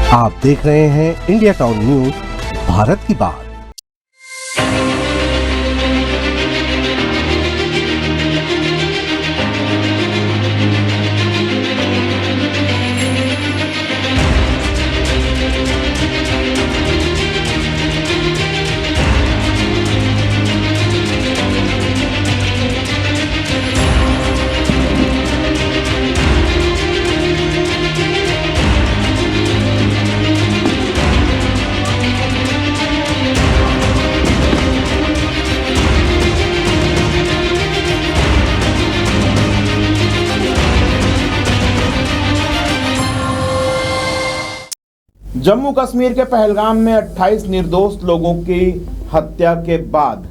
आप देख रहे हैं इंडिया टाउन न्यूज भारत की बात। जम्मू कश्मीर के पहलगाम में 28 निर्दोष लोगों की हत्या के बाद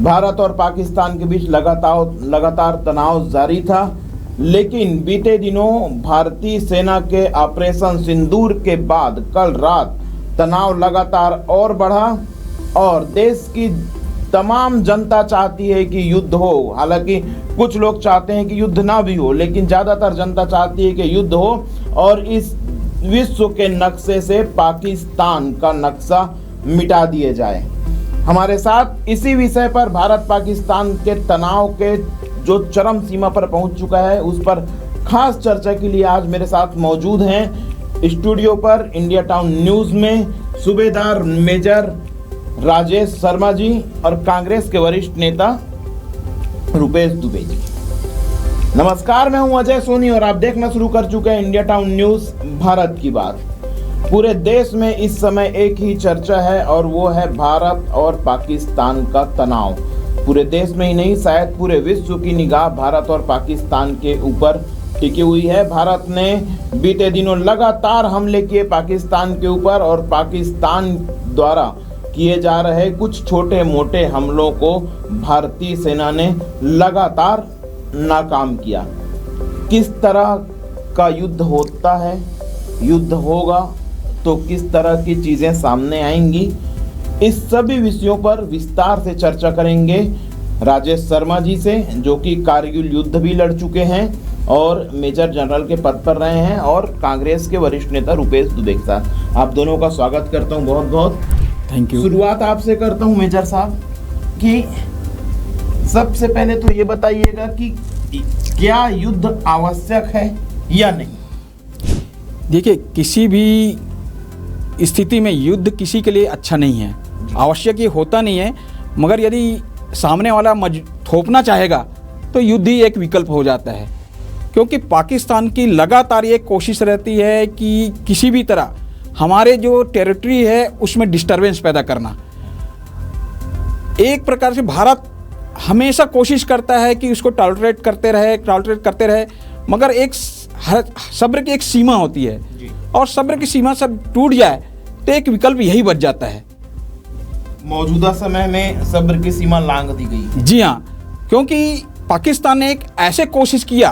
भारत और पाकिस्तान के बीच लगातार तनाव जारी था, लेकिन बीते दिनों भारतीय सेना के ऑपरेशन सिंदूर के बाद कल रात तनाव लगातार और बढ़ा और देश की तमाम जनता चाहती है कि युद्ध हो। हालांकि कुछ लोग चाहते हैं कि युद्ध ना भी हो, लेकिन ज़्यादातर जनता चाहती है कि युद्ध हो और इस विश्व के नक्शे से पाकिस्तान का नक्शा मिटा दिया जाए। हमारे साथ इसी विषय पर भारत पाकिस्तान के तनाव के जो चरम सीमा पर पहुंच चुका है उस पर खास चर्चा के लिए आज मेरे साथ मौजूद हैं स्टूडियो पर इंडिया टाउन न्यूज में सूबेदार मेजर राजेश शर्मा जी और कांग्रेस के वरिष्ठ नेता रुपेश दुबे जी। नमस्कार, मैं हूं अजय सोनी और आप देखना शुरू कर चुके हैं इंडिया टाउन न्यूज भारत की बात। पूरे देश में इस समय एक ही चर्चा है और वो है भारत और पाकिस्तान का तनाव। पूरे देश में ही नहीं, शायद पूरे विश्व की निगाह भारत और पाकिस्तान के ऊपर टिकी हुई है। भारत ने बीते दिनों लगातार हमले किए पाकिस्तान के ऊपर और पाकिस्तान द्वारा किए जा रहे कुछ छोटे मोटे हमलों को भारतीय सेना ने लगातार नाकाम किया। किस तरह का युद्ध होता है, युद्ध होगा तो किस तरह की चीजें सामने आएंगी, इस सभी विषयों पर विस्तार से चर्चा करेंगे राजेश शर्मा जी से, जो कि कारगिल युद्ध भी लड़ चुके हैं और मेजर जनरल के पद पर रहे हैं, और कांग्रेस के वरिष्ठ नेता रुपेश दुबे के साथ। आप दोनों का स्वागत करता हूं, बहुत बहुत थैंक यू। शुरुआत आपसे करता हूं मेजर साहब कि सबसे पहले तो ये बताइएगा कि क्या युद्ध आवश्यक है या नहीं। देखिए, किसी भी स्थिति में युद्ध किसी के लिए अच्छा नहीं है, आवश्यक ये होता नहीं है, मगर यदि सामने वाला थोपना चाहेगा तो युद्ध ही एक विकल्प हो जाता है। क्योंकि पाकिस्तान की लगातार ये कोशिश रहती है कि किसी भी तरह हमारे जो टेरिटरी है उसमें डिस्टरबेंस पैदा करना। एक प्रकार से भारत हमेशा कोशिश करता है कि उसको टॉलरेट करते रहे, मगर एक सब्र की एक सीमा होती है और सब्र की सीमा सब टूट जाए तो एक विकल्प यही बच जाता है। मौजूदा समय में सब्र की सीमा लांघ दी गई। जी हाँ, क्योंकि पाकिस्तान ने एक ऐसे कोशिश किया,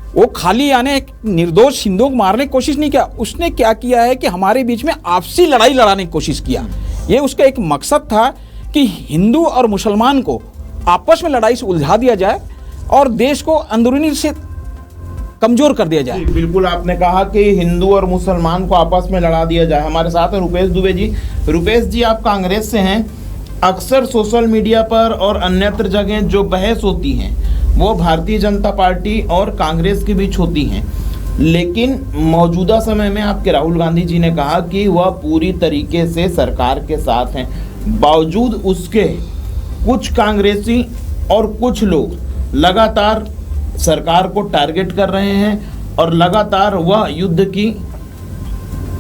वो खाली एक निर्दोष हिंदुओं को मारने की कोशिश नहीं किया, उसने क्या किया है कि हमारे बीच में आपसी लड़ाई लड़ाने की कोशिश किया। ये उसका एक मकसद था कि हिंदू और मुसलमान को आपस में लड़ाई से उलझा दिया जाए और देश को अंदरूनी से कमजोर कर दिया जाए। बिल्कुल, आपने कहा कि हिंदू और मुसलमान को आपस में लड़ा दिया जाए। हमारे साथ है रुपेश दुबे जी। रुपेश जी, आप कांग्रेस से हैं। अक्सर सोशल मीडिया पर और अन्यत्र जगह जो बहस होती हैं वो भारतीय जनता पार्टी और कांग्रेस के बीच होती हैं, लेकिन मौजूदा समय में आपके राहुल गांधी जी ने कहा कि वह पूरी तरीके से सरकार के साथ हैं। बावजूद उसके कुछ कांग्रेसी और कुछ लोग लगातार सरकार को टारगेट कर रहे हैं और लगातार वह युद्ध की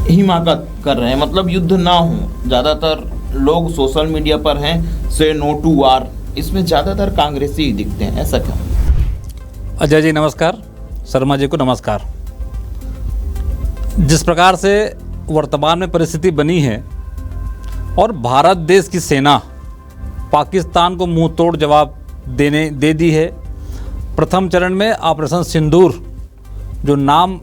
हिमाकत कर रहे हैं, मतलब युद्ध ना हो। ज़्यादातर लोग सोशल मीडिया पर हैं से नो टू वार, इसमें ज़्यादातर कांग्रेसी ही दिखते हैं, ऐसा क्यों? अजय जी नमस्कार, शर्मा जी को नमस्कार। जिस प्रकार से वर्तमान में परिस्थिति बनी है और भारत देश की सेना पाकिस्तान को मुंह तोड़ जवाब दे दी है। प्रथम चरण में ऑपरेशन सिंदूर जो नाम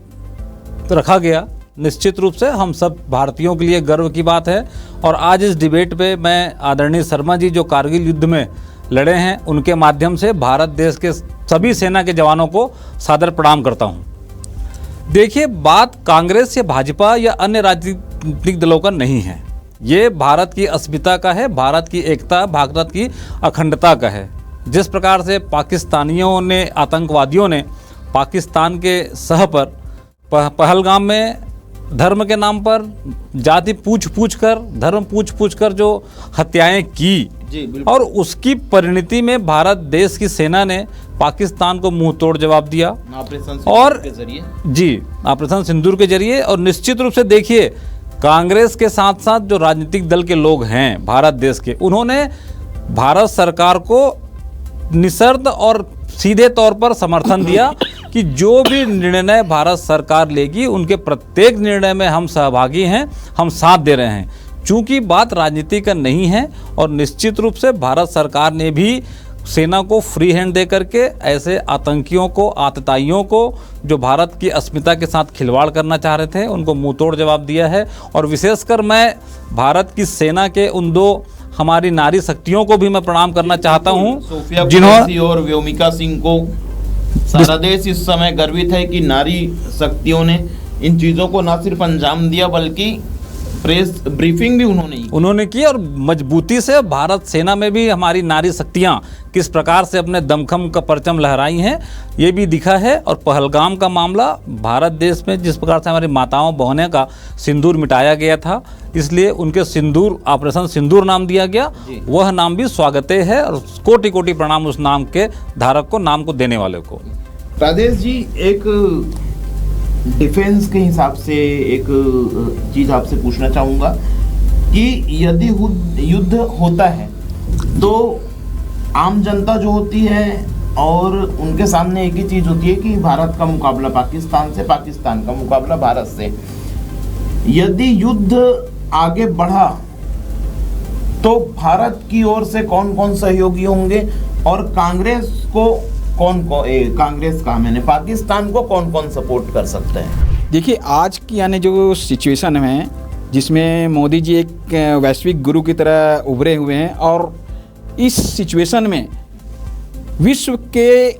रखा गया, निश्चित रूप से हम सब भारतीयों के लिए गर्व की बात है। और आज इस डिबेट पे मैं आदरणीय शर्मा जी जो कारगिल युद्ध में लड़े हैं उनके माध्यम से भारत देश के सभी सेना के जवानों को सादर प्रणाम करता हूं। देखिए, बात कांग्रेस या भाजपा या अन्य राजनीतिक दलों का नहीं है, ये भारत की अस्मिता का है, भारत की एकता, भारत की अखंडता का है। जिस प्रकार से पाकिस्तानियों ने, आतंकवादियों ने पाकिस्तान के सह पर पहलगाम में धर्म के नाम पर जाति पूछ कर, धर्म पूछ कर जो हत्याएं की, जी बिल्कुल। और उसकी परिणति में भारत देश की सेना ने पाकिस्तान को मुंह तोड़ जवाब दिया ऑपरेशन और के जरिए, जी, ऑपरेशन सिंदूर के जरिए। और निश्चित रूप से देखिए, कांग्रेस के साथ साथ जो राजनीतिक दल के लोग हैं भारत देश के, उन्होंने भारत सरकार को निशर्त और सीधे तौर पर समर्थन दिया कि जो भी निर्णय भारत सरकार लेगी उनके प्रत्येक निर्णय में हम सहभागी हैं, हम साथ दे रहे हैं। चूंकि बात राजनीति का नहीं है, और निश्चित रूप से भारत सरकार ने भी सेना को फ्री हैंड दे करके ऐसे आतंकियों को, आतताइयों को, जो भारत की अस्मिता के साथ खिलवाड़ करना चाह रहे थे, उनको मुंह तोड़ जवाब दिया है। और विशेषकर मैं भारत की सेना के उन दो हमारी नारी शक्तियों को भी मैं प्रणाम करना चाहता हूं, सोफिया जिन्होंने कुरैशी और व्योमिका सिंह को, सारा देश इस समय गर्वित है कि नारी शक्तियों ने इन चीजों को न सिर्फ अंजाम दिया बल्कि प्रेस ब्रीफिंग भी उन्होंने की, और मजबूती से भारत सेना में भी हमारी नारी शक्तियां किस प्रकार से अपने दमखम का परचम लहराई हैं, ये भी दिखा है। और पहलगाम का मामला, भारत देश में जिस प्रकार से हमारी माताओं बहनों का सिंदूर मिटाया गया था, इसलिए उनके सिंदूर, ऑपरेशन सिंदूर नाम दिया गया, वह नाम भी स्वागते है, और कोटि कोटि प्रणाम उस नाम के धारक को, नाम को देने वाले को। राजेश जी, एक डिफेंस के हिसाब से एक चीज आपसे पूछना चाहूंगा कि यदि युद्ध होता है तो आम जनता जो होती है और उनके सामने एक ही चीज होती है कि भारत का मुकाबला पाकिस्तान से, पाकिस्तान का मुकाबला भारत से। यदि युद्ध आगे बढ़ा तो भारत की ओर से कौन कौन सहयोगी होंगे, और कांग्रेस को कांग्रेस का मैंने पाकिस्तान को कौन कौन सपोर्ट कर सकते हैं? देखिए, आज की यानी जो सिचुएशन है, जिसमें मोदी जी एक वैश्विक गुरु की तरह उभरे हुए हैं, और इस सिचुएशन में विश्व के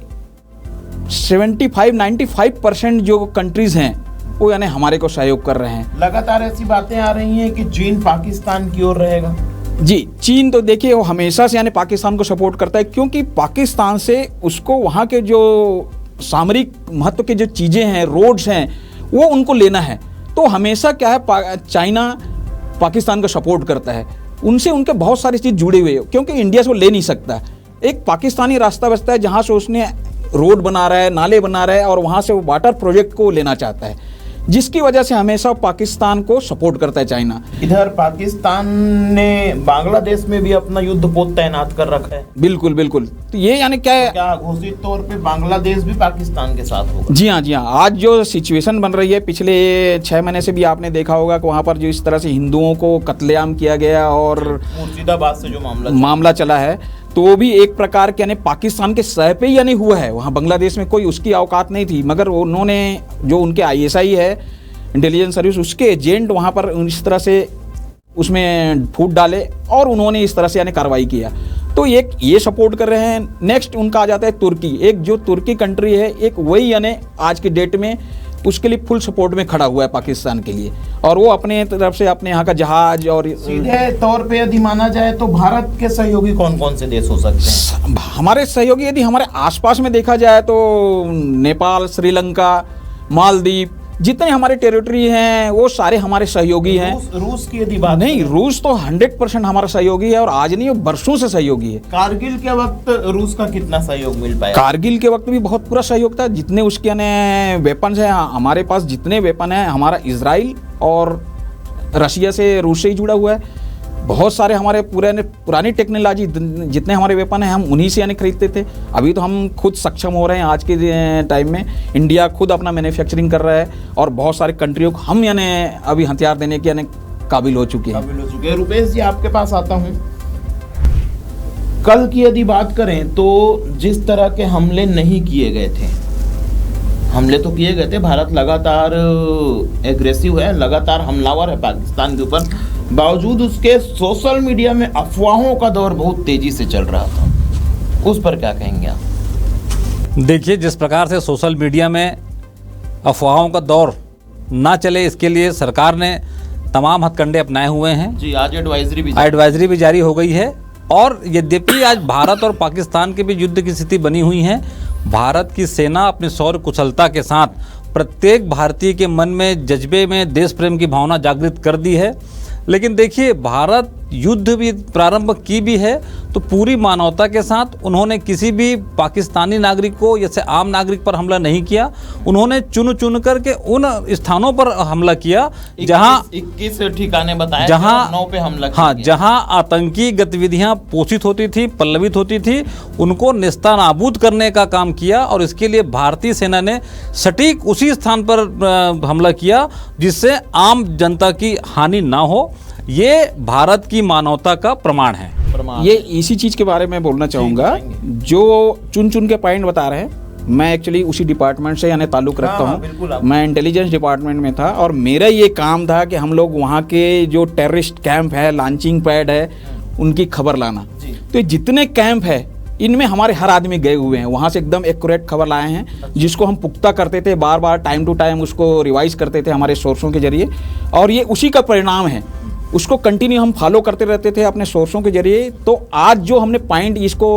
75-95% जो कंट्रीज हैं वो यानी हमारे को सहयोग कर रहे हैं। लगातार ऐसी बातें आ रही हैं कि चीन पाकिस्तान की ओर रहेगा। जी, चीन तो देखिए वो हमेशा से यानी पाकिस्तान को सपोर्ट करता है, क्योंकि पाकिस्तान से उसको वहाँ के जो सामरिक महत्व के जो चीज़ें हैं, रोड्स हैं, वो उनको लेना है। तो हमेशा क्या है, चाइना पाकिस्तान को सपोर्ट करता है, उनसे उनके बहुत सारी चीज़ जुड़ी हुई है, क्योंकि इंडिया से वो ले नहीं सकता। एक पाकिस्तानी रास्ता बचता है जहाँ से उसने रोड बना रहा है, नाले बना रहा है, और वहाँ से वो वाटर प्रोजेक्ट को लेना चाहता है, जिसकी वजह से हमेशा पाकिस्तान को सपोर्ट करता है चाइना। इधर पाकिस्तान ने बांग्लादेश में भी अपना युद्धपोत तैनात कर रखा है। बिल्कुल बिल्कुल। तो ये यानी क्या घोषित तौर पे बांग्लादेश भी पाकिस्तान के साथ होगा? जी हाँ, जी हाँ। आज जो सिचुएशन बन रही है, पिछले 6 महीने से भी आपने देखा होगा कि वहाँ पर जो इस तरह से हिंदुओं को कत्लेआम किया गया और मुर्शिदाबाद से जो मामला चला है, तो भी एक प्रकार के यानी पाकिस्तान के सह पे ही यानी हुआ है। वहाँ बांग्लादेश में कोई उसकी औकात नहीं थी, मगर उन्होंने जो उनके ISI है, इंटेलिजेंस सर्विस, उसके एजेंट वहाँ पर इस तरह से उसमें फूट डाले और उन्होंने इस तरह से यानी कार्रवाई किया। तो एक ये सपोर्ट कर रहे हैं। नेक्स्ट उनका आ जाता है तुर्की। एक जो तुर्की कंट्री है, एक वही यानी आज की डेट में उसके लिए फुल सपोर्ट में खड़ा हुआ है पाकिस्तान के लिए, और वो अपने तरफ से अपने यहाँ का जहाज और सीधे तौर पे यदि माना जाए तो भारत के सहयोगी कौन कौन से देश हो सकते हैं? हमारे सहयोगी यदि हमारे आसपास में देखा जाए तो नेपाल, श्रीलंका, मालदीव, जितने हमारे टेरिटरी हैं वो सारे हमारे सहयोगी हैं। रूस की यदि बात नहीं, रूस तो 100% हमारा सहयोगी है, और आज नहीं, वो बरसों से सहयोगी है। कारगिल के वक्त रूस का कितना सहयोग मिल पाया? कारगिल के वक्त भी बहुत पूरा सहयोग था। जितने उसके यानी वेपन्स हैं, हमारे पास जितने वेपन हैं, हमारा इजराइल और रशिया से, रूस से ही जुड़ा हुआ है। बहुत सारे हमारे पुरानी टेक्नोलॉजी, जितने हमारे वेपन हैं, हम उन्हीं से यानी खरीदते थे। अभी तो हम खुद सक्षम हो रहे हैं। आज के टाइम में इंडिया खुद अपना मैन्युफैक्चरिंग कर रहा है, और बहुत सारे कंट्रियों को हम यानी अभी हथियार देने के यानी काबिल हो चुके हैं। रुपेश जी, आपके पास आता हूँ। कल की यदि बात करें तो जिस तरह के हमले नहीं किए गए थे, हमले तो किए गए थे, भारत लगातार एग्रेसिव है, लगातार हमलावर है पाकिस्तान के ऊपर, बावजूद उसके सोशल मीडिया में अफवाहों का दौर बहुत तेजी से चल रहा था। उस पर क्या कहेंगे आप? देखिए, जिस प्रकार से सोशल मीडिया में अफवाहों का दौर ना चले, इसके लिए सरकार ने तमाम हथकंडे अपनाए हुए हैं। जी, आज एडवाइजरी भी जारी हो गई है। और यद्यपि आज भारत और पाकिस्तान के बीच युद्ध की स्थिति बनी हुई है, भारत की सेना अपनी शौर्य कुशलता के साथ प्रत्येक भारतीय के मन में, जज्बे में देश प्रेम की भावना जागृत कर दी है। लेकिन देखिए, भारत युद्ध भी प्रारंभ की भी है तो पूरी मानवता के साथ। उन्होंने किसी भी पाकिस्तानी नागरिक को जैसे आम नागरिक पर हमला नहीं किया, उन्होंने चुन करके उन स्थानों पर हमला किया जहां 21 ठिकाने बताए, जहां 9 पे हमला किया। हाँ, जहां आतंकी गतिविधियां पोषित होती थी, पल्लवित होती थी, उनको नेस्तनाबूद करने का काम किया। और इसके लिए भारतीय सेना ने सटीक उसी स्थान पर हमला किया जिससे आम जनता की हानि ना हो। ये भारत की मानवता का प्रमाण है। ये इसी चीज़ के बारे में बोलना चाहूँगा, जो चुन के पॉइंट बता रहे हैं। मैं एक्चुअली उसी डिपार्टमेंट से यानी ताल्लुक़ रखता हूँ। मैं इंटेलिजेंस डिपार्टमेंट में था और मेरा ये काम था कि हम लोग वहाँ के जो टेररिस्ट कैंप है, लॉन्चिंग पैड है, उनकी खबर लाना। तो जितने कैंप है इनमें हमारे हर आदमी गए हुए हैं, वहाँ से एकदम एक्यूरेट खबर लाए हैं, जिसको हम पुख्ता करते थे, बार बार टाइम टू टाइम उसको रिवाइज करते थे हमारे सोर्सों के जरिए। और ये उसी का परिणाम है, उसको कंटिन्यू हम फॉलो करते रहते थे अपने सोर्सों के जरिए। तो आज जो हमने पॉइंट इसको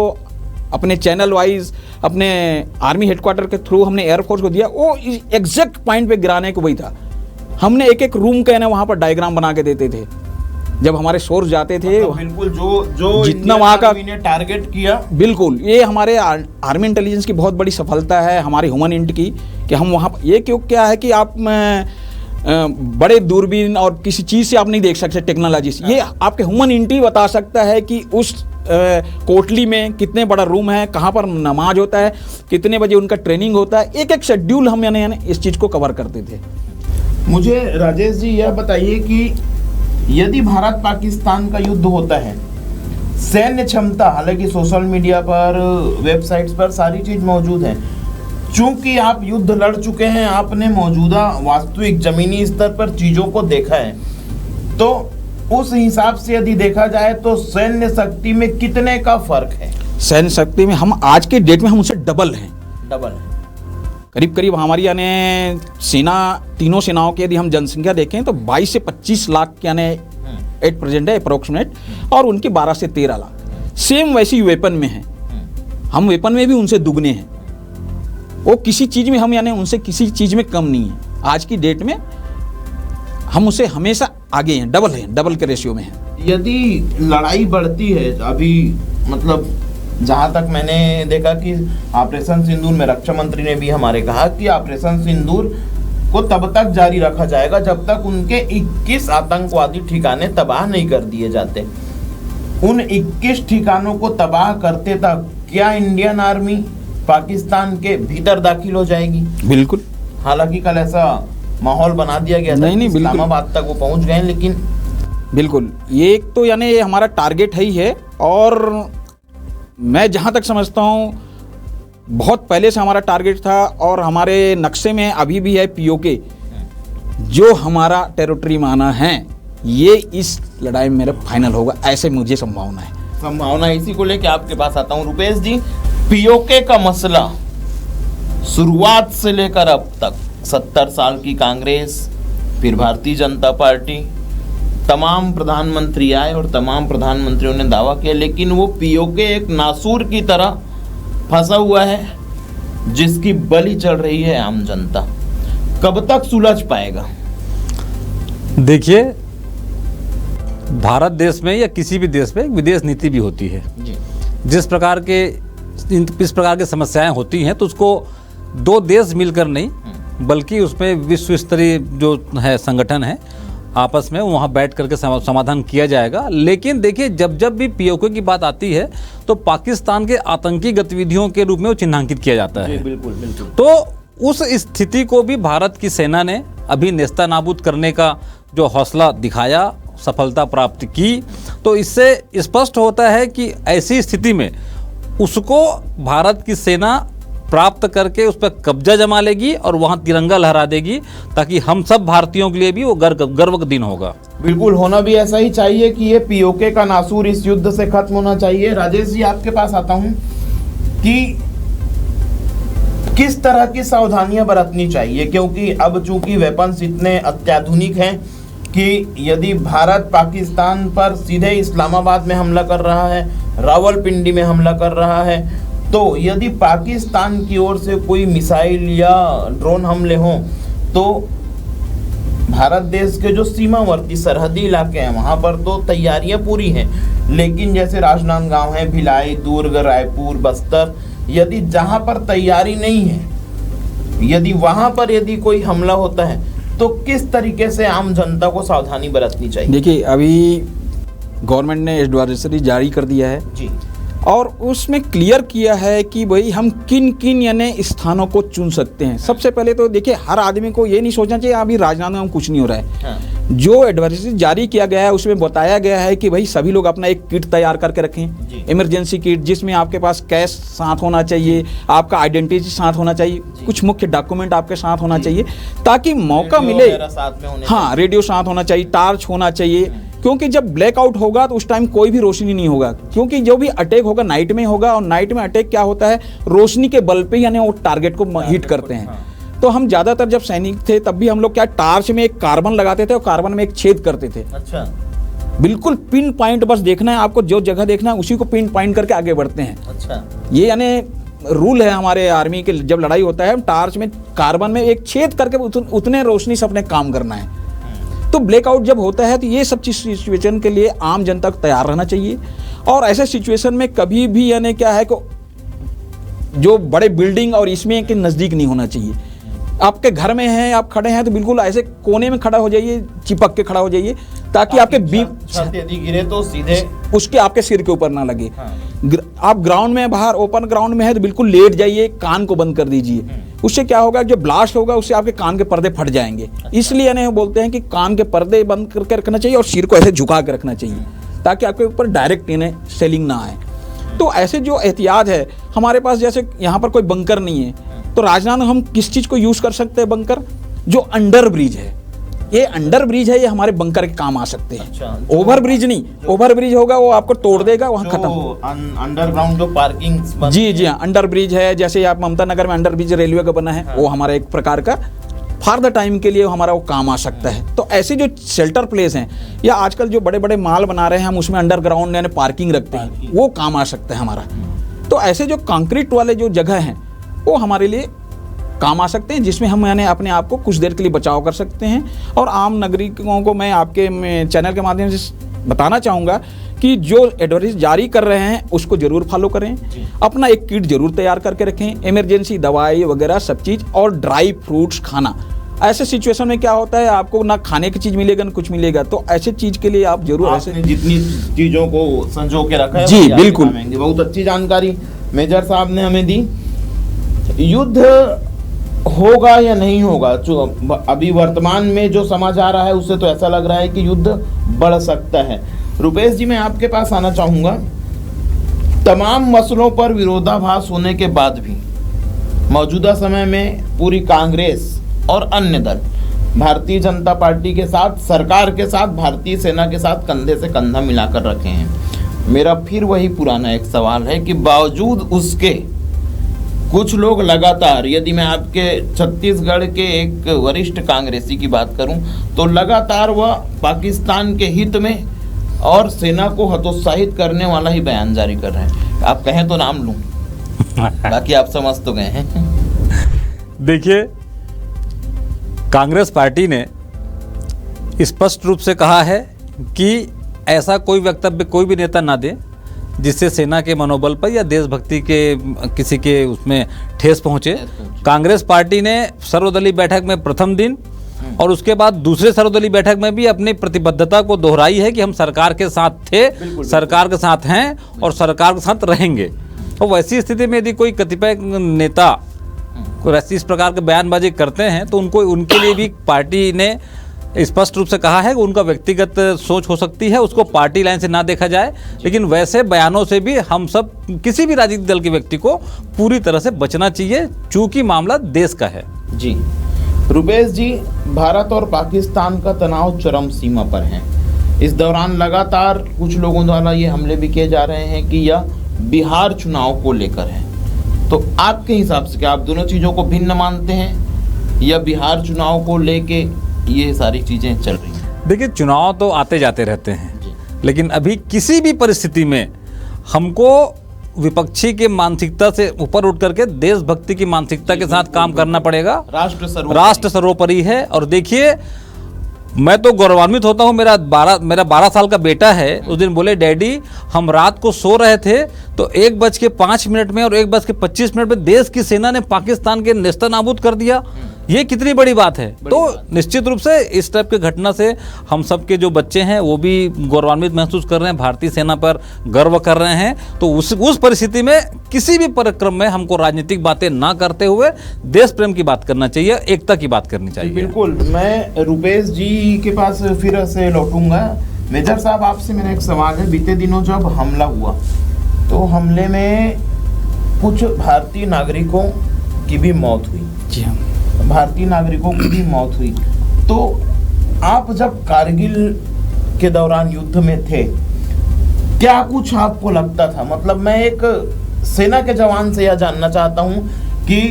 अपने चैनल वाइज, अपने आर्मी हेडक्वार्टर के थ्रू हमने एयरफोर्स को दिया, वो एग्जैक्ट पॉइंट पे गिराने को वही था। हमने एक एक रूम का ना वहाँ पर डायग्राम बना के देते थे जब हमारे सोर्स जाते थे। बिल्कुल, जो जितना वहाँ का टारगेट किया, बिल्कुल ये हमारे आर्मी इंटेलिजेंस की बहुत बड़ी सफलता है, हमारी ह्यूमन इंट की, कि हम वहाँ ये क्यों क्या है कि आप बड़े दूरबीन और किसी चीज़ से आप नहीं देख सकते टेक्नोलॉजी से। ये आपके ह्यूमन इंट ही बता सकता है कि उस कोटली में कितने बड़ा रूम है, कहाँ पर नमाज होता है, कितने बजे उनका ट्रेनिंग होता है। एक एक शेड्यूल हम यानी इस चीज़ को कवर करते थे। मुझे राजेश जी यह बताइए कि यदि भारत पाकिस्तान का युद्ध होता है, सैन्य क्षमता, हालांकि सोशल मीडिया पर, वेबसाइट्स पर सारी चीज मौजूद है, चूंकि आप युद्ध लड़ चुके हैं, आपने मौजूदा वास्तविक जमीनी स्तर पर चीजों को देखा है, तो उस हिसाब से यदि देखा जाए तो सैन्य शक्ति में कितने का फर्क है? सैन्य शक्ति में हम आज के डेट में हम उनसे डबल हैं। करीब करीब हमारी यानी सेना, तीनों सेनाओं की यदि हम जनसंख्या देखें तो 22 से 25 लाख यानी एट प्रेजेंट है अप्रोक्सीमेट, और उनकी 12 से 13 लाख। सेम वैसी वेपन में है, हम वेपन में भी उनसे दुगने हैं। वो किसी चीज़ में हम यानी उनसे किसी चीज़ में कम नहीं है। आज की डेट में हम उसे हमेशा आगे हैं, डबल के रेशियो में हैं। यदि लड़ाई बढ़ती है, अभी मतलब जहाँ तक मैंने देखा कि ऑपरेशन सिंदूर में रक्षा मंत्री ने भी हमारे कहा कि ऑपरेशन सिंदूर को तब तक जारी रखा जाएगा जब तक उनके 21 आतंकवादी ठिकाने तबाह नहीं कर दिए जाते। उन 21 ठिकानों को तबाह करते तक क्या इंडियन आर्मी पाकिस्तान के भीतर दाखिल हो जाएगी? बिल्कुल। हालांकि कल ऐसा माहौल बना दिया गया था, नहीं, इस्लामाबाद तक वो पहुंच गए, लेकिन बिल्कुल ये एक तो यानी ये हमारा टारगेट है ही है। और मैं जहाँ तक समझता हूँ बहुत पहले से हमारा टारगेट था, और हमारे नक्शे में अभी भी है पीओके, जो हमारा टेरिटरी माना है, ये इस लड़ाई में मेरा फाइनल होगा, ऐसे मुझे संभावना है। संभावना इसी को लेके आपके पास आता हूँ रुपेश जी। पीओके का मसला शुरुआत से लेकर अब तक 70 साल की कांग्रेस, फिर भारतीय जनता पार्टी, तमाम प्रधानमंत्री आए और तमाम प्रधानमंत्रियों ने दावा किया, लेकिन वो पीओके एक नासूर की तरह फंसा हुआ है जिसकी बलि चढ़ रही है आम जनता। कब तक सुलझ पाएगा? देखिए, भारत देश में या किसी भी देश में एक विदेश नीति भी होती है जी। इस प्रकार के समस्याएं होती हैं तो उसको दो देश मिलकर नहीं, बल्कि उसमें विश्व स्तरीय जो है संगठन है, आपस में वहाँ बैठ करके समाधान किया जाएगा। लेकिन देखिए, जब भी पीओके की बात आती है तो पाकिस्तान के आतंकी गतिविधियों के रूप में वो चिन्हांकित किया जाता है। बिल्कुल बिल्कुल। तो उस स्थिति को भी भारत की सेना ने अभी नेस्तनाबूद करने का जो हौसला दिखाया, सफलता प्राप्त की, तो इससे स्पष्ट होता है कि ऐसी स्थिति में उसको भारत की सेना प्राप्त करके उस पर कब्जा जमा लेगी और वहाँ तिरंगा लहरा देगी, ताकि हम सब भारतीयों के लिए भी वो गर्व का दिन होगा। बिल्कुल, होना भी ऐसा ही चाहिए कि ये पीओके का नासूर इस युद्ध से खत्म होना चाहिए। राजेश जी, आपके पास आता हूँ कि किस तरह की सावधानियां बरतनी चाहिए, क्योंकि अब चूंकि वेपन्स इतने अत्याधुनिक हैं कि यदि भारत पाकिस्तान पर सीधे इस्लामाबाद में हमला कर रहा है, रावलपिंडी में हमला कर रहा है, तो यदि पाकिस्तान की ओर से कोई मिसाइल या ड्रोन हमले हों तो भारत देश के जो सीमावर्ती सरहदी इलाके हैं वहां पर तो तैयारियां पूरी हैं, लेकिन जैसे राजनांदगांव है, भिलाई, दुर्ग, रायपुर, बस्तर, यदि जहां पर तैयारी नहीं है, यदि वहां पर यदि कोई हमला होता है तो किस तरीके से आम जनता को सावधानी बरतनी चाहिए? देखिए, अभी गवर्नमेंट ने एडवाइजरी जारी कर दिया है जी, और उसमें क्लियर किया है कि भाई हम किन किन यानी स्थानों को चुन सकते हैं। सबसे पहले तो देखिए, हर आदमी को ये नहीं सोचना चाहिए अभी राजनांदगांव में कुछ नहीं हो रहा है। हाँ। जो एडवाइजरी जारी किया गया है उसमें बताया गया है कि भाई सभी लोग अपना एक किट तैयार करके रखें, इमरजेंसी किट, जिसमें आपके पास कैश साथ होना चाहिए, आपका आइडेंटिटी साथ होना चाहिए, कुछ मुख्य डॉक्यूमेंट आपके साथ होना चाहिए, ताकि मौका मिले। हाँ, रेडियो साथ होना चाहिए, टार्च होना चाहिए, क्योंकि जब ब्लैकआउट होगा तो उस टाइम कोई भी रोशनी नहीं होगा, क्योंकि जो भी अटैक होगा नाइट में होगा, और नाइट में अटैक क्या होता है, रोशनी के बल पे यानी वो टारगेट को हिट करते हैं। हाँ। तो हम ज़्यादातर जब सैनिक थे तब भी हम लोग क्या टार्च में एक कार्बन लगाते थे और कार्बन में एक छेद करते थे। अच्छा, बिल्कुल पिन पॉइंट बस देखना है आपको, जो जगह देखना है उसी को पिन पॉइंट करके आगे बढ़ते हैं। अच्छा, ये यानी रूल है हमारे आर्मी के, जब लड़ाई होता है हम टार्च में कार्बन में एक छेद करके उतने रोशनी से अपने काम करना है। तो ब्लैकआउट जब होता है तो ये सब चीज सिचुएशन के लिए आम जनता को तैयार रहना चाहिए, और ऐसे सिचुएशन में कभी भी यानी क्या है को जो बड़े बिल्डिंग और इसमें के नज़दीक नहीं होना चाहिए। आपके घर में हैं, आप खड़े हैं तो बिल्कुल ऐसे कोने में खड़ा हो जाइए, चिपक के खड़ा हो जाइए, ताकि आपके छत यदि गिरे तो सीधे उसके आपके सिर के ऊपर ना लगे। हाँ। आप ग्राउंड में, बाहर ओपन ग्राउंड में है तो बिल्कुल लेट जाइए, कान को बंद कर दीजिए। उससे क्या होगा, जो ब्लास्ट होगा उससे आपके कान के पर्दे फट जाएंगे। इसलिए यानी बोलते हैं कि कान के पर्दे बंद करके रखना चाहिए और सिर को ऐसे झुका के रखना चाहिए, ताकि आपके ऊपर डायरेक्ट यानी सेलिंग ना आए। तो ऐसे जो एहतियात है हमारे पास, जैसे यहाँ पर कोई बंकर नहीं है तो राजनांदगांव हम किस चीज़ को यूज़ कर सकते हैं, बंकर जो अंडर ब्रिज है, ये अंडर ब्रिज है, ये हमारे बंकर के काम आ सकते हैं। अच्छा, ओवर ब्रिज नहीं, ओवर ब्रिज होगा वो आपको तोड़ देगा, वहाँ खत्म। अंडरग्राउंड जो पार्किंग, जी जी हाँ, अंडर ब्रिज है, जैसे आप ममता नगर में अंडर ब्रिज रेलवे का बना है, वो हमारा एक प्रकार का फॉर द टाइम के लिए हमारा वो काम आ सकता है। तो ऐसे जो शेल्टर प्लेस हैं, या आजकल जो बड़े बड़े माल बना रहे हैं हम उसमें अंडरग्राउंड यानी पार्किंग रखते हैं, वो काम आ सकता है हमारा। तो ऐसे जो कंक्रीट वाले जो जगह हैं वो हमारे लिए काम आ सकते हैं, जिसमें हम यानी अपने आप को कुछ देर के लिए बचाव कर सकते हैं। और आम नागरिकों को मैं आपके चैनल के माध्यम से बताना चाहूँगा कि जो एडवाइस जारी कर रहे हैं उसको जरूर फॉलो करें, अपना एक किट जरूर तैयार करके रखें, इमरजेंसी दवाई वगैरह सब चीज़, और ड्राई फ्रूट्स खाना। ऐसे सिचुएशन में क्या होता है, आपको ना खाने की चीज़ मिलेगा ना कुछ मिलेगा, तो ऐसे चीज़ के लिए आप जरूर ऐसे जितनी चीज़ों को संजो के रखा है, जी बिल्कुल, बहुत अच्छी जानकारी मेजर साहब ने हमें दी। युद्ध होगा या नहीं होगा, जो अभी वर्तमान में जो समझ आ रहा है उससे तो ऐसा लग रहा है कि युद्ध बढ़ सकता है। रुपेश जी, मैं आपके पास आना चाहूंगा। तमाम मसलों पर विरोधाभास होने के बाद भी मौजूदा समय में पूरी कांग्रेस और अन्य दल भारतीय जनता पार्टी के साथ, सरकार के साथ, भारतीय सेना के साथ कंधे से कंधा मिलाकर रखे हैं। मेरा फिर वही पुराना एक सवाल है कि बावजूद उसके कुछ लोग लगातार, यदि मैं आपके छत्तीसगढ़ के एक वरिष्ठ कांग्रेसी की बात करूं तो लगातार वह पाकिस्तान के हित में और सेना को हतोत्साहित करने वाला ही बयान जारी कर रहे हैं। आप कहें तो नाम लूं, बाकी आप समझ तो गए हैं। देखिए, कांग्रेस पार्टी ने स्पष्ट रूप से कहा है कि ऐसा कोई वक्तव्य कोई भी नेता ना दे जिससे सेना के मनोबल पर या देशभक्ति के किसी के उसमें ठेस पहुंचे। कांग्रेस पार्टी ने सर्वदलीय बैठक में प्रथम दिन और उसके बाद दूसरे सर्वदलीय बैठक में भी अपनी प्रतिबद्धता को दोहराई है कि हम सरकार के साथ थे, सरकार के साथ हैं और सरकार के साथ रहेंगे। और वैसी स्थिति में यदि कोई कतिपय नेता कोई ऐसी इस प्रकार के बयानबाजी करते हैं तो उनके लिए भी पार्टी ने स्पष्ट रूप से कहा है कि उनका व्यक्तिगत सोच हो सकती है, उसको पार्टी लाइन से ना देखा जाए, लेकिन वैसे बयानों से भी हम सब किसी भी राजनीतिक दल के व्यक्ति को पूरी तरह से बचना चाहिए, चूंकि मामला देश का है। जी रुपेश जी, भारत और पाकिस्तान का तनाव चरम सीमा पर है। इस दौरान लगातार कुछ लोगों द्वारा ये हमले भी किए जा रहे हैं कि यह बिहार चुनाव को लेकर है। तो आपके हिसाब से क्या आप दोनों चीजों को भिन्न मानते हैं, या बिहार चुनाव को लेके ये सारी चीजें चल रही हैं? देखिए, चुनाव तो आते जाते रहते हैं, जी। लेकिन अभी किसी भी परिस्थिति में हमको विपक्षी के मानसिकता से ऊपर उठ करके देशभक्ति की मानसिकता के साथ काम करना पड़ेगा। राष्ट्र सर्वोपरि है। और देखिए, मैं तो गौरवान्वित होता हूँ, मेरा 12 साल का बेटा है, उस दिन बोले डैडी हम रात को सो रहे थे तो 1:05 में और 1:25 में देश की सेना ने पाकिस्तान के नेस्तनाबूद कर दिया। ये कितनी बड़ी बात है। तो निश्चित रूप से इस टाइप की घटना से हम सब के जो बच्चे हैं वो भी गौरवान्वित महसूस कर रहे हैं, भारतीय सेना पर गर्व कर रहे हैं। तो उस परिस्थिति में किसी भी परिक्रम में हमको राजनीतिक बातें ना करते हुए देश प्रेम की बात करना चाहिए, एकता की बात करनी चाहिए। बिल्कुल। मैं रुपेश जी के पास फिर से लौटूंगा। मेजर साहब, आपसे मेरा एक सवाल है। बीते दिनों जब हमला हुआ तो हमले में कुछ भारतीय नागरिकों की भी मौत हुई। जी हाँ, भारतीय नागरिकों की भी मौत हुई। तो आप जब कारगिल के दौरान युद्ध में थे, क्या कुछ आपको लगता था? मतलब मैं एक सेना के जवान से यह जानना चाहता हूं कि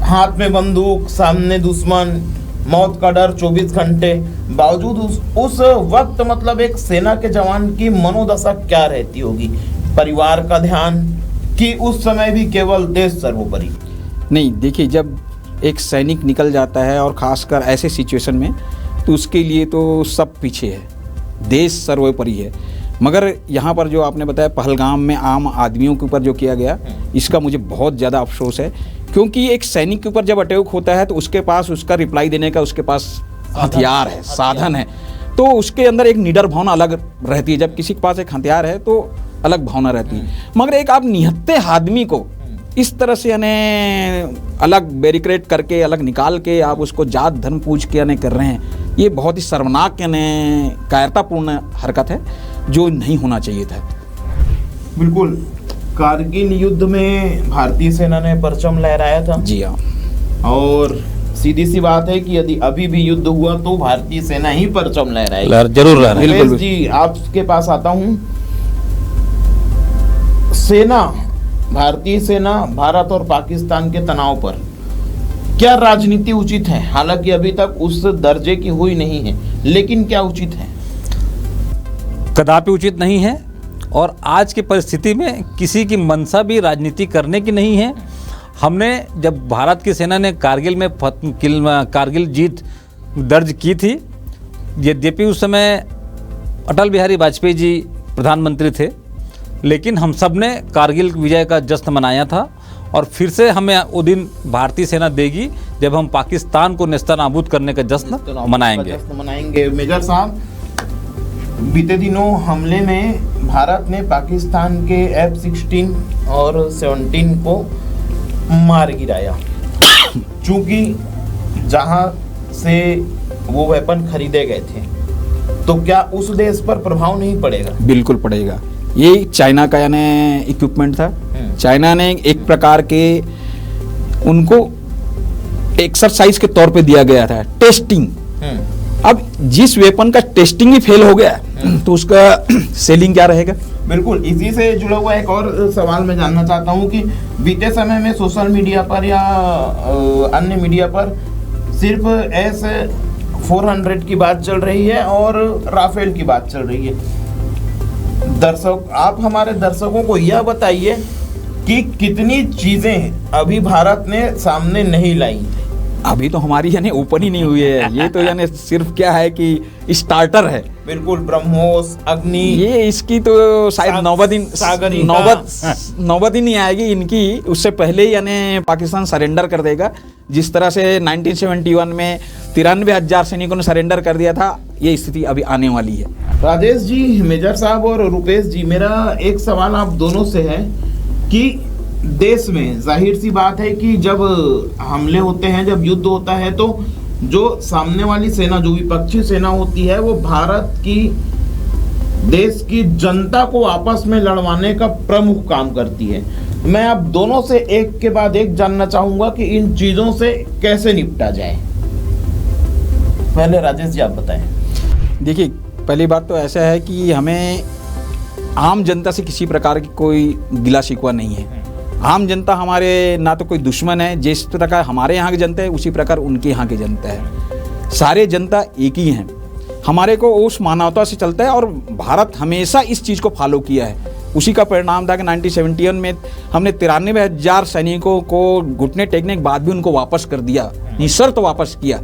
हाथ में बंदूक, सामने दुश्मन, मौत का डर 24 घंटे, बावजूद उस वक्त मतलब एक सेना के जवान की मनोदशा क्या रहती होगी? परिवार का ध्यान, कि उस समय भी केवल देश सर्वोपरि? नहीं, देखिए, जब एक सैनिक निकल जाता है और ख़ासकर ऐसे सिचुएशन में, तो उसके लिए तो सब पीछे है, देश सर्वोपरि है। मगर यहाँ पर जो आपने बताया पहलगाम में आम आदमियों के ऊपर जो किया गया, इसका मुझे बहुत ज़्यादा अफसोस है। क्योंकि एक सैनिक के ऊपर जब अटैक होता है तो उसके पास उसका रिप्लाई देने का उसके पास हथियार है, साधन है, तो उसके अंदर एक निडर भावना अलग रहती है। जब किसी के पास एक हथियार है तो अलग भावना रहती है। मगर एक आप निहत्थे आदमी को इस तरह से यानी अलग बैरिकेड करके, अलग निकाल के आप उसको जात धर्म पूछ के यानी कर रहे हैं, ये बहुत ही शर्मनाक यानी कायरतापूर्ण हरकत है, जो नहीं होना चाहिए था। बिल्कुल। कारगिल युद्ध में भारतीय सेना ने परचम लहराया था। जी हाँ। और सीधी सी बात है कि यदि अभी भी युद्ध हुआ तो भारतीय सेना ही परचम लहराएगी। जरूर लहराएगी। बिल्कुल जी, आपके पास आता हूँ। सेना, भारतीय सेना भारत और पाकिस्तान के तनाव पर क्या राजनीति उचित है? हालांकि अभी तक उस दर्जे की हुई नहीं है, लेकिन क्या उचित है? कदापि उचित नहीं है। और आज की परिस्थिति में किसी की मंशा भी राजनीति करने की नहीं है। हमने जब भारत की सेना ने कारगिल जीत दर्ज की थी, यद्यपि उस समय अटल बिहारी वाजपेयी जी प्रधानमंत्री थे, लेकिन हम सब ने कारगिल विजय का जश्न मनाया था। और फिर से हमें वो दिन भारतीय सेना देगी जब हम पाकिस्तान को नेस्तनाबूद करने का जश्न मनाएंगे। मेजर साहब, बीते दिनों हमले में भारत ने पाकिस्तान के F-16 और 17 को मार गिराया। चूंकि जहां से वो वेपन खरीदे गए थे, तो क्या उस देश पर प्रभाव नहीं पड़ेगा? बिल्कुल पड़ेगा। ये चाइना का यानी इक्विपमेंट था। चाइना ने एक प्रकार के उनको एक्सरसाइज के तौर पे दिया गया था, टेस्टिंग। अब जिस वेपन का टेस्टिंग ही फेल हो गया तो उसका सेलिंग क्या रहेगा? बिल्कुल। इसी से जुड़ा हुआ एक और सवाल मैं जानना चाहता हूं कि बीते समय में सोशल मीडिया पर या अन्य मीडिया पर सिर्फ S-400 की बात चल रही है और राफेल की बात चल रही है। आप हमारे दर्शकों को यह बताइए कि कितनी चीजें अभी भारत ने सामने नहीं लाई? अभी तो हमारी यानी ओपन ही नहीं हुई है। ये तो यानी सिर्फ क्या है कि स्टार्टर है। बिल्कुल। ब्रह्मोस, अग्नि, ये इसकी तो शायद नौबत ही नहीं आएगी इनकी। उससे पहले ही यानी पाकिस्तान सरेंडर कर देगा। जिस तरह से 1971 में 93,000 सैनिकों ने सरेंडर कर दिया था, ये स्थिति अभी आने वाली है। राजेश जी, मेजर साहब और रुपेश जी, मेरा एक सवाल आप दोनों से है कि देश में जाहिर सी बात है कि जब हमले होते हैं, जब युद्ध होता है, तो जो सामने वाली सेना, जो विपक्षी सेना होती है, वो भारत की, देश की जनता को आपस में लड़वाने का प्रमुख काम करती है। मैं आप दोनों से एक के बाद एक जानना चाहूंगा कि इन चीजों से कैसे निपटा जाए। पहले राजेश जी आप बताएं। देखिए, पहली बात तो ऐसा है कि हमें आम जनता से किसी प्रकार की कोई गिला शिकवा नहीं है। आम जनता हमारे ना तो कोई दुश्मन है, जिस प्रकार हमारे यहाँ की जनता है उसी प्रकार उनके यहाँ की जनता है, सारे जनता एक ही हैं। हमारे को उस मानवता से चलता है और भारत हमेशा इस चीज़ को फॉलो किया है। उसी का परिणाम था कि 1971 में हमने 93,000 सैनिकों को घुटने टेकने के बाद भी उनको वापस कर दिया, निःशर्त वापस किया।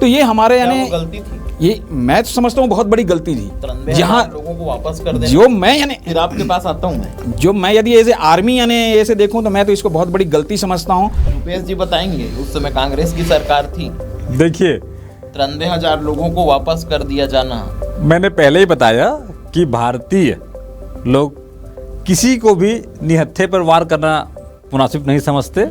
तो ये हमारे यानी गलती थी, ये मैं तो समझता हूँ बहुत बड़ी गलती थी। जहाँ लोगों को वापस कर देना, जो मैं यानी फिर आपके पास आता हूँ मैं, जो मैं यदि ऐसे आर्मी यानी ऐसे देखूं तो मैं तो इसको बहुत बड़ी गलती समझता हूँ। रुपेश जी बताएंगे, उस समय कांग्रेस की सरकार थी, देखिए 93,000 लोगों को वापस कर दिया जाना। मैंने पहले ही बताया कि भारतीय लोग किसी को भी निहत्थे पर वार करना मुनासिब नहीं समझते,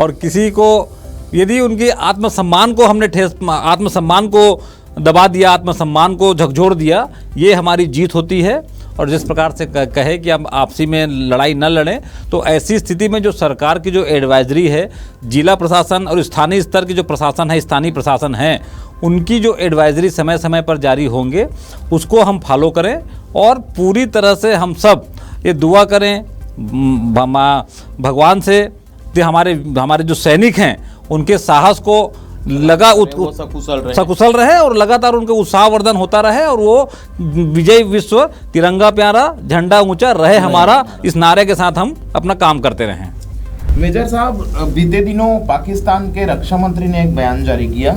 और किसी को यदि उनके आत्मसम्मान को हमने आत्मसम्मान को दबा दिया, आत्मसम्मान को झकझोर दिया, ये हमारी जीत होती है। और जिस प्रकार से कहे कि हम आपसी में लड़ाई न लड़ें, तो ऐसी स्थिति में जो सरकार की जो एडवाइजरी है, जिला प्रशासन और स्थानीय स्तर की जो प्रशासन है, स्थानीय प्रशासन है, उनकी जो एडवाइजरी समय समय पर जारी होंगे उसको हम फॉलो करें और पूरी तरह से हम सब ये दुआ करें भगवान से कि हमारे जो सैनिक हैं उनके साहस को सकुशल रहे और लगातार उनका उत्साहवर्धन होता रहे, और वो विजय विश्व तिरंगा प्यारा झंडा ऊंचा रहे हमारा, इस नारे के साथ हम अपना काम करते रहें। मेजर साहब, बीते दिनों पाकिस्तान के रक्षा मंत्री ने एक बयान जारी किया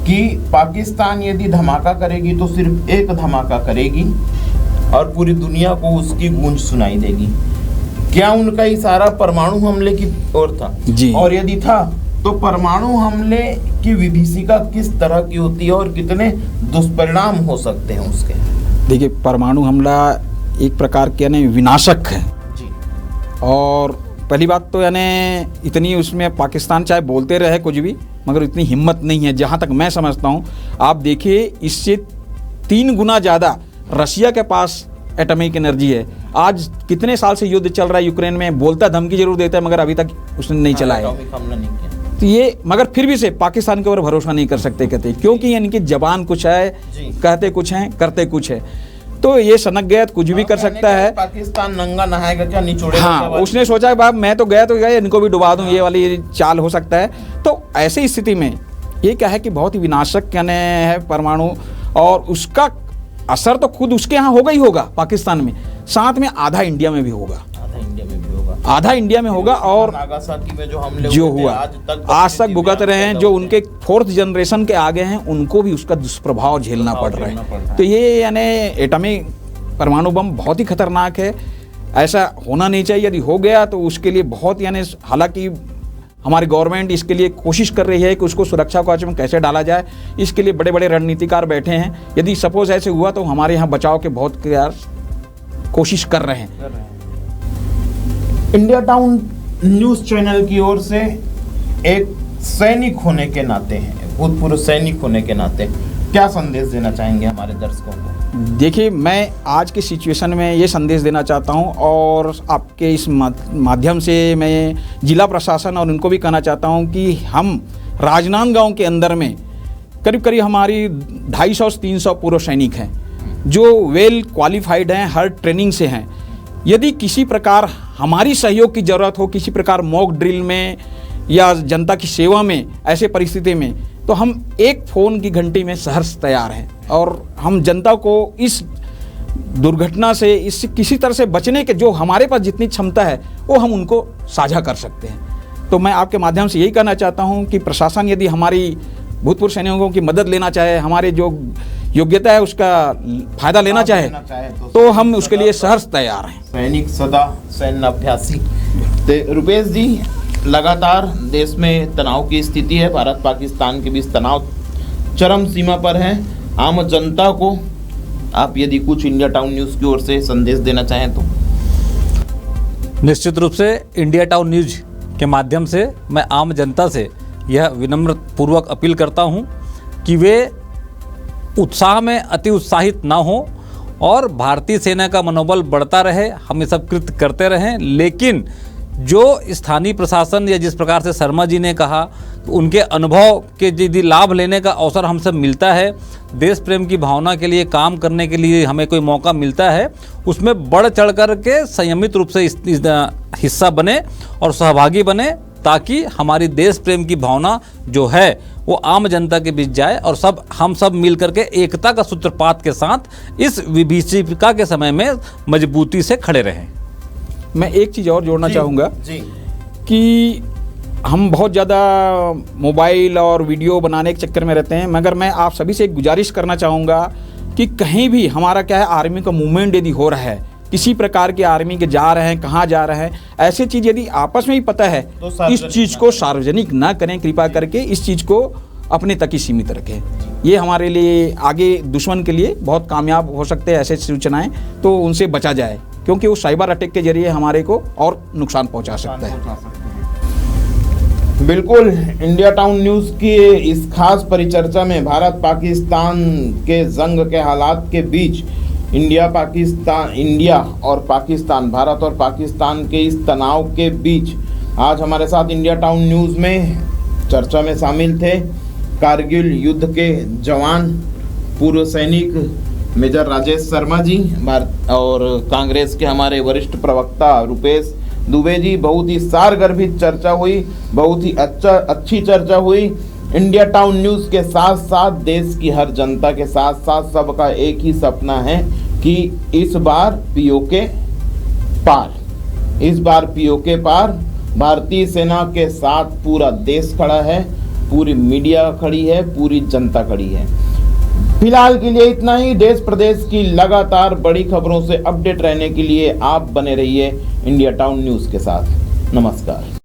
कि पाकिस्तान यदि धमाका करेगी तो सिर्फ एक धमाका करेगी और पूरी दुनिया को उसकी गूंज सुनाई देगी। क्या उनका इशारा परमाणु हमले की ओर था? जी। और यदि था तो परमाणु हमले की विभीषिका किस तरह की होती है और कितने दुष्परिणाम हो सकते हैं उसके? देखिए, परमाणु हमला एक प्रकार के यानी विनाशक है जी। और पहली बात तो यानी इतनी उसमें पाकिस्तान चाहे बोलते रहे कुछ भी, मगर इतनी हिम्मत नहीं है जहाँ तक मैं समझता हूँ। आप देखिए, इससे 3 गुना ज़्यादा रशिया के पास एटॉमिक एनर्जी है। आज कितने साल से युद्ध चल रहा है यूक्रेन में, बोलता धमकी जरूर देता है मगर अभी तक उसने नहीं चलाया। तो ये मगर फिर भी से पाकिस्तान के ऊपर भरोसा नहीं कर सकते कहते, क्योंकि इनकी जबान कुछ है, कहते कुछ हैं करते कुछ है। तो ये सनक गया तो कुछ भी कर सकता है। पाकिस्तान नंगा नहाएगा क्या निचोड़ेगा? हाँ, उसने सोचा बाप मैं तो गया तो गया, इनको भी डुबा दूं, ये वाली चाल हो सकता है। तो ऐसी स्थिति में ये क्या है कि बहुत ही विनाशक कहने है परमाणु, और उसका असर तो खुद उसके यहाँ होगा ही होगा पाकिस्तान में, साथ में आधा इंडिया में भी होगा, आधा इंडिया में होगा। और नागासाकी में जो हमले जो हुआ आज तक भुगत रहे हैं, जो उनके 4th जनरेशन के आगे हैं उनको भी उसका दुष्प्रभाव झेलना पड़ रहा है। तो ये यानी एटॉमिक परमाणु बम बहुत ही खतरनाक है, ऐसा होना नहीं चाहिए। यदि हो गया तो उसके लिए बहुत यानी, हालांकि हमारी गवर्नमेंट इसके लिए कोशिश कर रही है कि उसको सुरक्षा कवच में कैसे डाला जाए, इसके लिए बड़े बड़े रणनीतिकार बैठे हैं। यदि सपोज ऐसे हुआ तो हमारे यहाँ बचाव के बहुत कोशिश कर रहे हैं। इंडिया टाउन न्यूज चैनल की ओर से एक सैनिक होने के नाते हैं, भूतपूर्व सैनिक होने के नाते क्या संदेश देना चाहेंगे हमारे दर्शकों को? देखिए, मैं आज की सिचुएशन में ये संदेश देना चाहता हूँ और आपके इस माध्यम से मैं जिला प्रशासन और उनको भी कहना चाहता हूँ कि हम राजनांदगांव के अंदर में करीब करीब हमारी 250 से 300 पूर्व सैनिक हैं जो वेल क्वालिफाइड हैं, हर ट्रेनिंग से हैं। यदि किसी प्रकार हमारी सहयोग की ज़रूरत हो, किसी प्रकार मॉक ड्रिल में या जनता की सेवा में, ऐसे परिस्थिति में, तो हम एक फ़ोन की घंटी में सहर्ष तैयार हैं और हम जनता को इस दुर्घटना से, इस किसी तरह से बचने के जो हमारे पास जितनी क्षमता है वो हम उनको साझा कर सकते हैं। तो मैं आपके माध्यम से यही कहना चाहता हूं कि प्रशासन यदि हमारी भूतपूर्व सैनिकों की मदद लेना चाहे, हमारे जो योग्यता है उसका फ़ायदा लेना चाहे तो हम उसके लिए सहर्ष तैयार हैं। सैनिक सदा सैन्य अभ्यासी। तो रुपेश जी, लगातार देश में तनाव की स्थिति है, भारत पाकिस्तान के बीच तनाव चरम सीमा पर है। आम जनता को आप यदि कुछ इंडिया टाउन न्यूज़ की ओर से संदेश देना चाहें तो? निश्चित रूप से इंडिया टाउन न्यूज के माध्यम से मैं आम जनता से यह विनम्र पूर्वक अपील करता हूं कि वे उत्साह में अति उत्साहित ना हो और भारतीय सेना का मनोबल बढ़ता रहे, हम ये सब कृत्य करते रहें। लेकिन जो स्थानीय प्रशासन या जिस प्रकार से शर्मा जी ने कहा, उनके अनुभव के यदि लाभ लेने का अवसर हम सब मिलता है, देश प्रेम की भावना के लिए काम करने के लिए हमें कोई मौका मिलता है, उसमें बढ़ चढ़ कर के संयमित रूप से इस हिस्सा बने और सहभागी बने, ताकि हमारी देश प्रेम की भावना जो है वो आम जनता के बीच जाए और हम सब मिल करके एकता का सूत्रपात के साथ इस विभीषिका के समय में मजबूती से खड़े रहें। मैं एक चीज़ और जोड़ना चाहूँगा जी कि हम बहुत ज़्यादा मोबाइल और वीडियो बनाने के चक्कर में रहते हैं, मगर मैं आप सभी से एक गुजारिश करना चाहूँगा कि कहीं भी हमारा क्या है, आर्मी का मूवमेंट यदि हो रहा है, किसी प्रकार के आर्मी के जा रहे हैं, कहाँ जा रहे हैं, ऐसी चीज़ यदि आपस में ही पता है तो इस चीज़ को सार्वजनिक ना करें, कृपा करके इस चीज़ को अपने तक ही सीमित रखें। ये हमारे लिए आगे दुश्मन के लिए बहुत कामयाब हो सकते हैं ऐसे सूचनाएं, तो उनसे बचा जाए, क्योंकि वो साइबर अटैक के जरिए हमारे को और नुकसान पहुंचा सकता है। बिल्कुल, इंडिया टाउन न्यूज़ की इस खास परिचर्चा में भारत पाकिस्तान के जंग के हालात के बीच इंडिया और पाकिस्तान, भारत और पाकिस्तान के इस तनाव के बीच आज हमारे साथ इंडिया टाउन न्यूज़ में चर्चा में शामिल थे कारगिल युद्ध के जवान, पूर्व सैनिक मेजर राजेश शर्मा जी और कांग्रेस के हमारे वरिष्ठ प्रवक्ता रुपेश दुबे जी। बहुत ही सारगर्भित चर्चा हुई, बहुत ही अच्छी चर्चा हुई। इंडिया टाउन न्यूज़ के साथ साथ देश की हर जनता के साथ साथ सबका एक ही सपना है कि इस बार पीओके पार भारतीय सेना के साथ पूरा देश खड़ा है, पूरी मीडिया खड़ी है, पूरी जनता खड़ी है। फिलहाल के लिए इतना ही। देश प्रदेश की लगातार बड़ी खबरों से अपडेट रहने के लिए आप बने रहिए इंडिया टाउन न्यूज़ के साथ। नमस्कार।